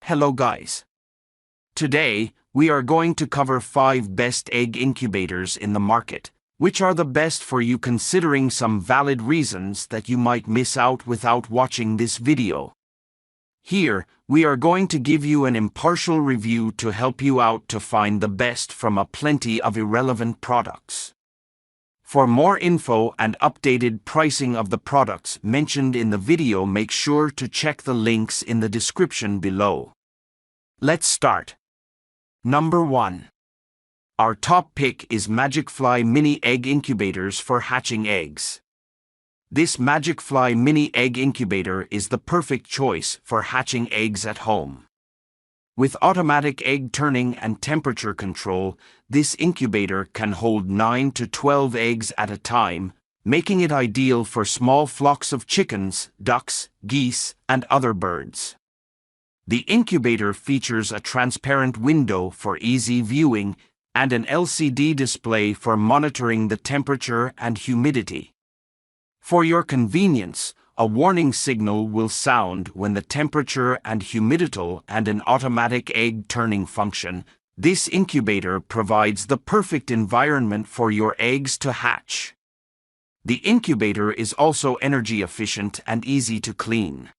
Hello guys. Today, we are going to cover 5 best egg incubators in the market, which are the best for you considering some valid reasons that you might miss out without watching this video. Here, we are going to give you an impartial review to help you out to find the best from a plenty of irrelevant products. For more info and updated pricing of the products mentioned in the video, make sure to check the links in the description below. Let's start. Number 1. Our top pick is Magicfly Mini Egg Incubators for hatching eggs. This Magicfly Mini Egg Incubator is the perfect choice for hatching eggs at home. With automatic egg turning and temperature control, this incubator can hold 9 to 12 eggs at a time, making it ideal for small flocks of chickens, ducks, geese, and other birds. The incubator features a transparent window for easy viewing and an LCD display for monitoring the temperature and humidity. For your convenience, a warning signal will sound when the temperature and humidity and an automatic egg turning function. This incubator provides the perfect environment for your eggs to hatch. The incubator is also energy efficient and easy to clean.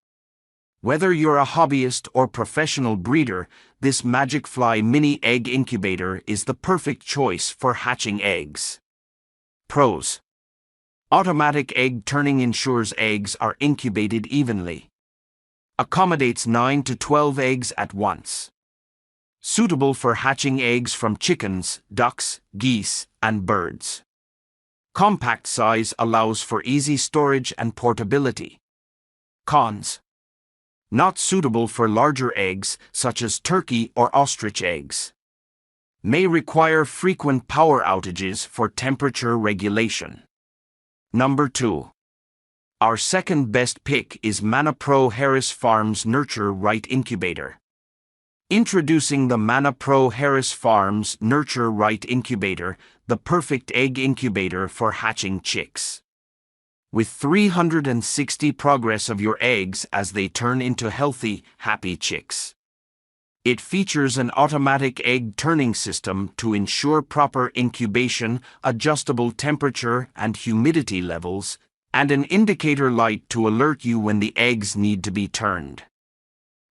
Whether you're a hobbyist or professional breeder, this Magicfly Mini Egg Incubator is the perfect choice for hatching eggs. Pros: automatic egg turning ensures eggs are incubated evenly. Accommodates 9 to 12 eggs at once. Suitable for hatching eggs from chickens, ducks, geese, and birds. Compact size allows for easy storage and portability. Cons: not suitable for larger eggs, such as turkey or ostrich eggs. May require frequent power outages for temperature regulation. Number 2. Our second best pick is Manna Pro Harris Farms Nurture Right Incubator. Introducing the Manna Pro Harris Farms Nurture Right Incubator, the perfect egg incubator for hatching chicks. With 360 progress of your eggs as they turn into healthy, happy chicks. It features an automatic egg turning system to ensure proper incubation, adjustable temperature and humidity levels, and an indicator light to alert you when the eggs need to be turned.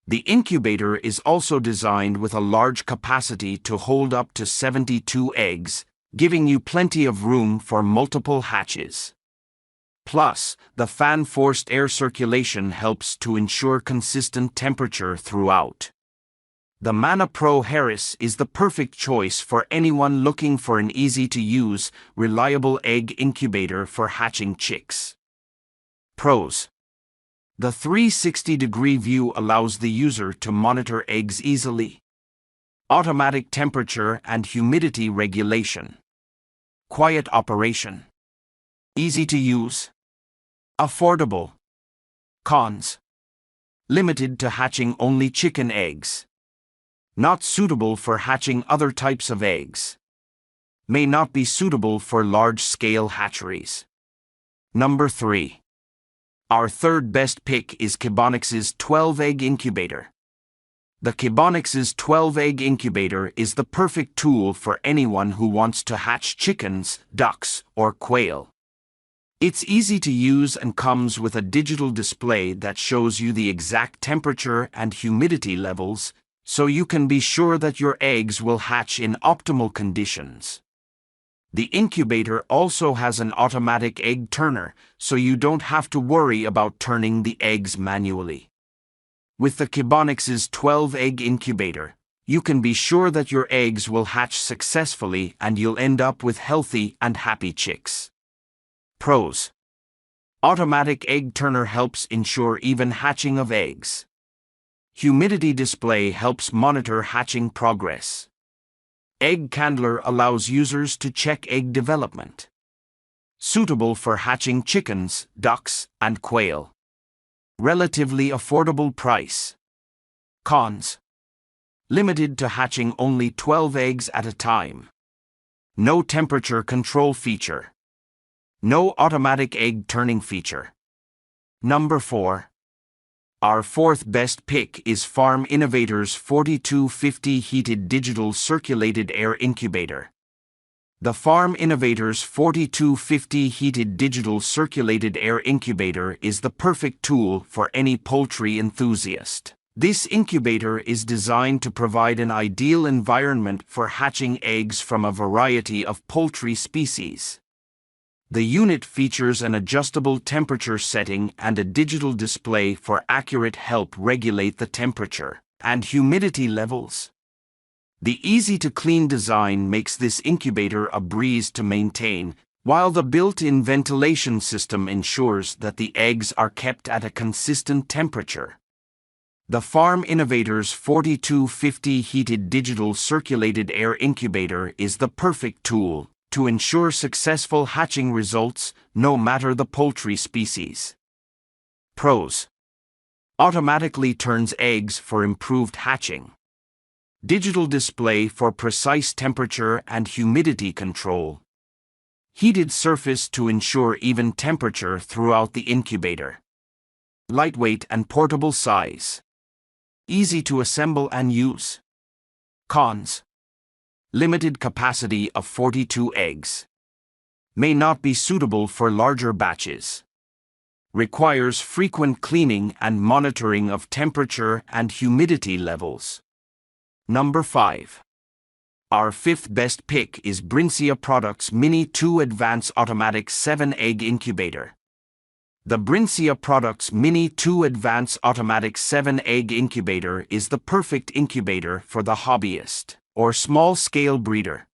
The incubator is also designed with a large capacity to hold up to 72 eggs, giving you plenty of room for multiple hatches. Plus, the fan-forced air circulation helps to ensure consistent temperature throughout. The Manna Pro Harris is the perfect choice for anyone looking for an easy-to-use, reliable egg incubator for hatching chicks. Pros: the 360-degree view allows the user to monitor eggs easily. Automatic temperature and humidity regulation. Quiet operation. Easy to use. Affordable. Cons: limited to hatching only chicken eggs. Not suitable for hatching other types of eggs. May not be suitable for large-scale hatcheries. Number 3. Our third best pick is Kebonnixs 12-egg incubator. The Kebonnixs 12-egg incubator is the perfect tool for anyone who wants to hatch chickens, ducks, or quail. It's easy to use and comes with a digital display that shows you the exact temperature and humidity levels, so you can be sure that your eggs will hatch in optimal conditions. The incubator also has an automatic egg turner, so you don't have to worry about turning the eggs manually. With the Kebonnixs 12-egg incubator, you can be sure that your eggs will hatch successfully and you'll end up with healthy and happy chicks. Pros: automatic egg turner helps ensure even hatching of eggs. Humidity display helps monitor hatching progress. Egg candler allows users to check egg development. Suitable for hatching chickens, ducks, and quail. Relatively affordable price. Cons: limited to hatching only 12 eggs at a time. No temperature control feature. No automatic egg turning feature. Number 4. Our fourth best pick is Farm Innovator's 4250 Heated Digital Circulated Air Incubator. The Farm Innovator's 4250 Heated Digital Circulated Air Incubator is the perfect tool for any poultry enthusiast. This incubator is designed to provide an ideal environment for hatching eggs from a variety of poultry species. The unit features an adjustable temperature setting and a digital display for accurate help regulate the temperature and humidity levels. The easy-to-clean design makes this incubator a breeze to maintain, while the built-in ventilation system ensures that the eggs are kept at a consistent temperature. The Farm Innovator's 4250 Heated Digital Circulated Air Incubator is the perfect tool to ensure successful hatching results, no matter the poultry species. Pros: automatically turns eggs for improved hatching. Digital display for precise temperature and humidity control. Heated surface to ensure even temperature throughout the incubator. Lightweight and portable size. Easy to assemble and use. Cons: limited capacity of 42 eggs. May not be suitable for larger batches. Requires frequent cleaning and monitoring of temperature and humidity levels. Number 5. Our fifth best pick is Brincia Products Mini 2 Advanced Automatic 7-Egg Incubator. The Brincia Products Mini 2 Advanced Automatic 7-Egg Incubator is the perfect incubator for the hobbyist or small-scale breeder.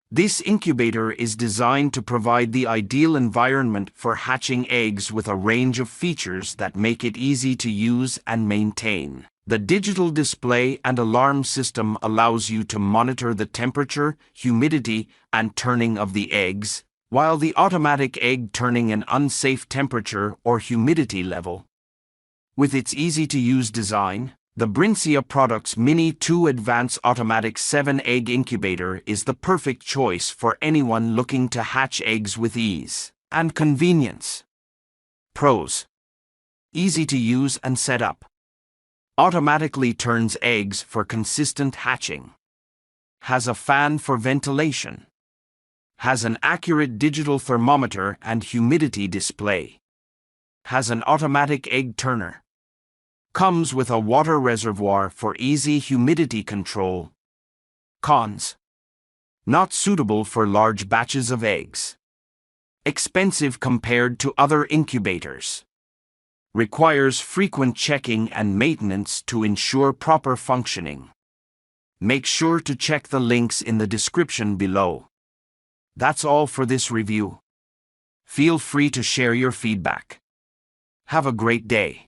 This incubator is designed to provide the ideal environment for hatching eggs with a range of features that make it easy to use and maintain. The digital display and alarm system allows you to monitor the temperature, humidity, and turning of the eggs, while the automatic egg turning an unsafe temperature or humidity level. With its easy-to-use design, the Brincia Products Mini 2 Advanced Automatic 7-Egg Incubator is the perfect choice for anyone looking to hatch eggs with ease and convenience. Pros: easy to use and set up. Automatically turns eggs for consistent hatching. Has a fan for ventilation. Has an accurate digital thermometer and humidity display. Has an automatic egg turner. Comes with a water reservoir for easy humidity control. Cons: not suitable for large batches of eggs. Expensive compared to other incubators. Requires frequent checking and maintenance to ensure proper functioning. Make sure to check the links in the description below. That's all for this review. Feel free to share your feedback. Have a great day.